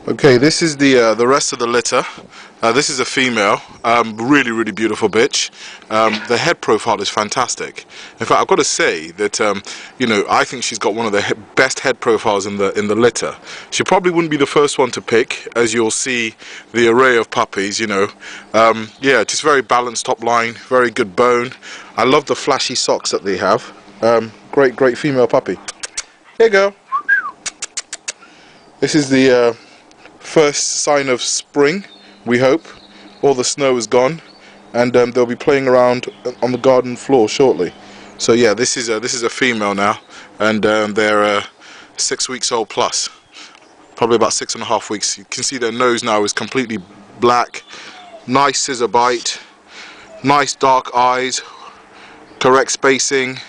Okay, this is the rest of the litter. This is a female, really beautiful bitch. The head profile is fantastic. In fact, I've got to say that I think she's got one of the best head profiles in the litter. She probably wouldn't be the first one to pick, as you'll see the array of puppies. Yeah, just very balanced top line, very good bone. I love the flashy socks that they have. Great female puppy. Here you go. This is the first sign of spring, we hope. All the snow is gone, and they'll be playing around on the garden floor shortly. So yeah, this is a female now, and they're 6 weeks old plus, probably about 6.5 weeks. You can see their nose now is completely black, nice scissor bite, nice dark eyes, correct spacing,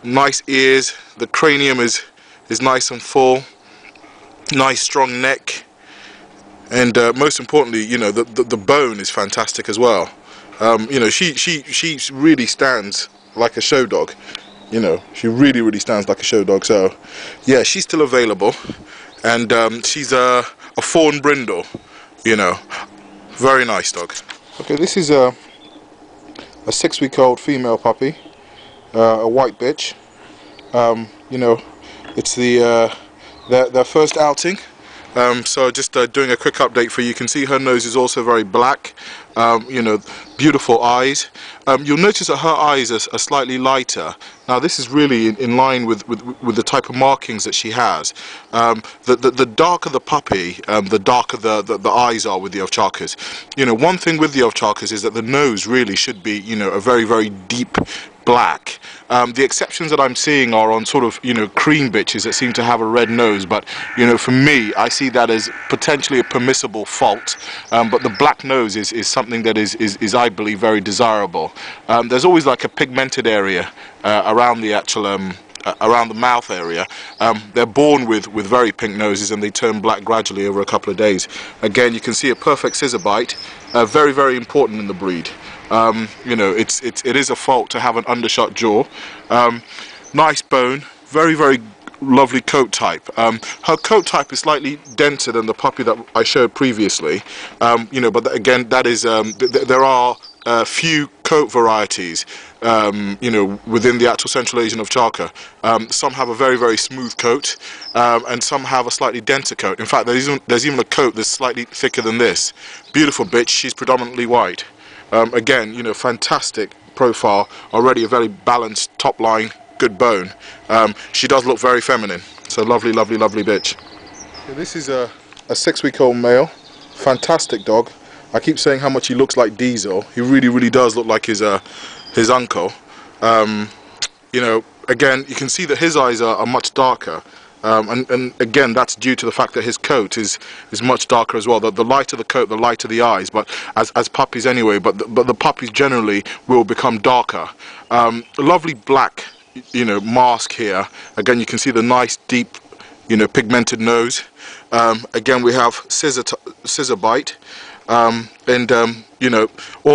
nice ears. The cranium is nice and full. Nice strong neck, and most importantly, the bone is fantastic as well. She really stands like a show dog. She really stands like a show dog. So yeah, she's still available, and she's a fawn brindle. Very nice dog. Okay, this is a 6-week-old female puppy, a white bitch. It's their first outing, so just doing a quick update for you. You can see her nose is also very black, beautiful eyes. You'll notice that her eyes are slightly lighter. Now this is really in line with the type of markings that she has. The darker the puppy, the darker the eyes are with the Ovcharkas. One thing with the Ovcharkas is that the nose really should be a very deep black. The exceptions that I'm seeing are on sort of cream bitches that seem to have a red nose, but for me, I see that as potentially a permissible fault. But the black nose is something that is I believe very desirable. There's always like a pigmented area around the actual around the mouth area. They're born with very pink noses, and they turn black gradually over a couple of days. Again, you can see a perfect scissor bite. Very important in the breed. It is a fault to have an undershot jaw. Nice bone, very lovely coat type. Her coat type is slightly denser than the puppy that I showed previously. But again, that is there are few coat varieties within the actual Central Asian Ovcharka. Some have a very smooth coat, and some have a slightly denser coat. In fact, there's even a coat that's slightly thicker than this. Beautiful bitch. She's predominantly white. Again, fantastic profile, already a very balanced top line, good bone. She does look very feminine, so lovely bitch. Okay, this is a 6-week-old male, fantastic dog. I keep saying how much he looks like Diesel. He really does look like his uncle. Again, you can see that his eyes are much darker. And again, that's due to the fact that his coat is much darker as well. The lighter the coat, the lighter the eyes. But as puppies anyway, but the puppies generally will become darker. Lovely black, mask here. Again, you can see the nice deep, pigmented nose. Again, we have scissor bite. All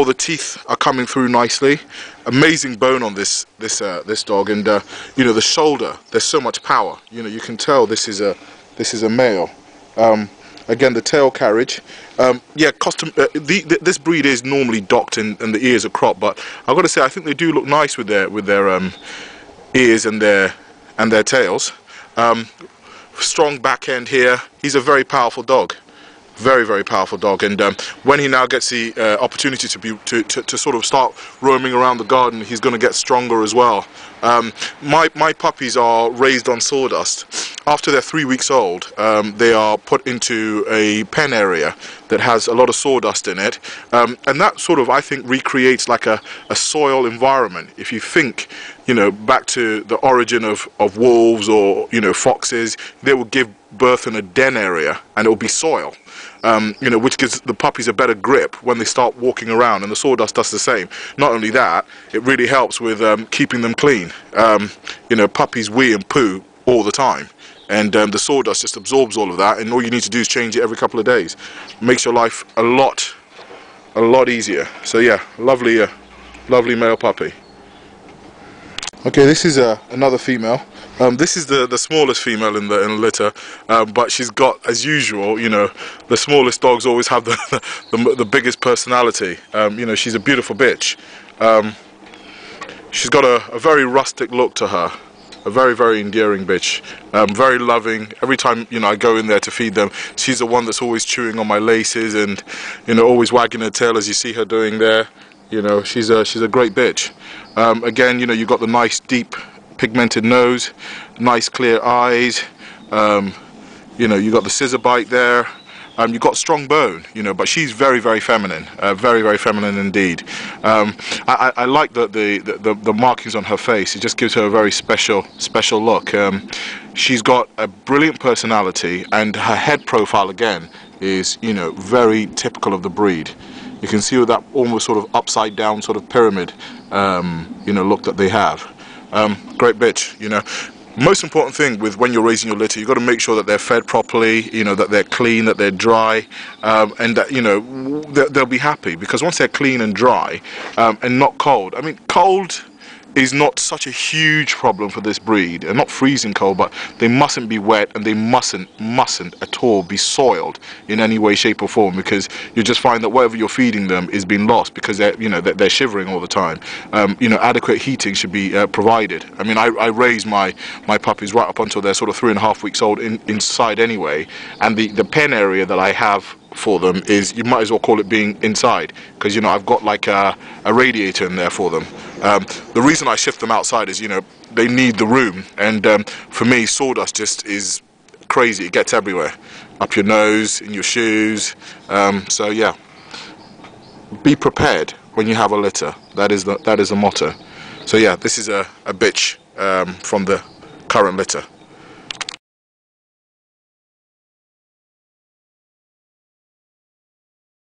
the teeth are coming through nicely. Amazing bone on this dog, and the shoulder. There's so much power. You can tell this is a male. Again, the tail carriage. Yeah, this breed is normally docked and the ears are cropped, but I've got to say I think they do look nice with their ears and their tails. Strong back end here. He's a very powerful dog. Very powerful dog, and when he now gets the opportunity to sort of start roaming around the garden, he's going to get stronger as well. My puppies are raised on sawdust. After they're 3 weeks old, they are put into a pen area that has a lot of sawdust in it, and that sort of, I think, recreates like a soil environment. If you think back to the origin of wolves or foxes, they will give birth in a den area, and it will be soil. Which gives the puppies a better grip when they start walking around, and the sawdust does the same. Not only that, it really helps with keeping them clean. Puppies wee and poo all the time, and the sawdust just absorbs all of that, and all you need to do is change it every couple of days. Makes your life a lot easier. So yeah, lovely male puppy. Okay, this is another female. This is the smallest female in the litter, but she's got, as usual, you know, the smallest dogs always have the biggest personality. You know, she's a beautiful bitch. She's got a very rustic look to her. A very, very endearing bitch. Very loving. Every time, you know, I go in there to feed them, she's the one that's always chewing on my laces and, you know, always wagging her tail, as you see her doing there. You know, she's a great bitch. Again, you know, you've got the nice deep pigmented nose, nice clear eyes. You know, you got the scissor bite there. You've got strong bone, you know, but she's very, very feminine, very, very feminine indeed. I like the markings on her face. It just gives her a very special look. She's got a brilliant personality, and her head profile again is, you know, very typical of the breed. You can see with that almost sort of upside down sort of pyramid, you know, look that they have. Great bitch, you know. Most important thing with when you're raising your litter, you've got to make sure that they're fed properly, you know, that they're clean, that they're dry, and that, you know, they'll be happy, because once they're clean and dry and not cold, I mean, cold is not such a huge problem for this breed, and not freezing cold, but they mustn't be wet, and they mustn't at all be soiled in any way, shape or form, because you just find that whatever you're feeding them is being lost, because they're, you know, they're shivering all the time. You know, adequate heating should be provided. I mean, I raise my puppies right up until they're sort of 3.5 weeks old inside anyway, and the pen area that I have for them is, you might as well call it being inside, because, you know, I've got like a radiator in there for them. The reason I shift them outside is, you know, they need the room, and for me, sawdust just is crazy. It gets everywhere, up your nose, in your shoes. So yeah, be prepared when you have a litter. That is the motto. So yeah, this is a bitch from the current litter.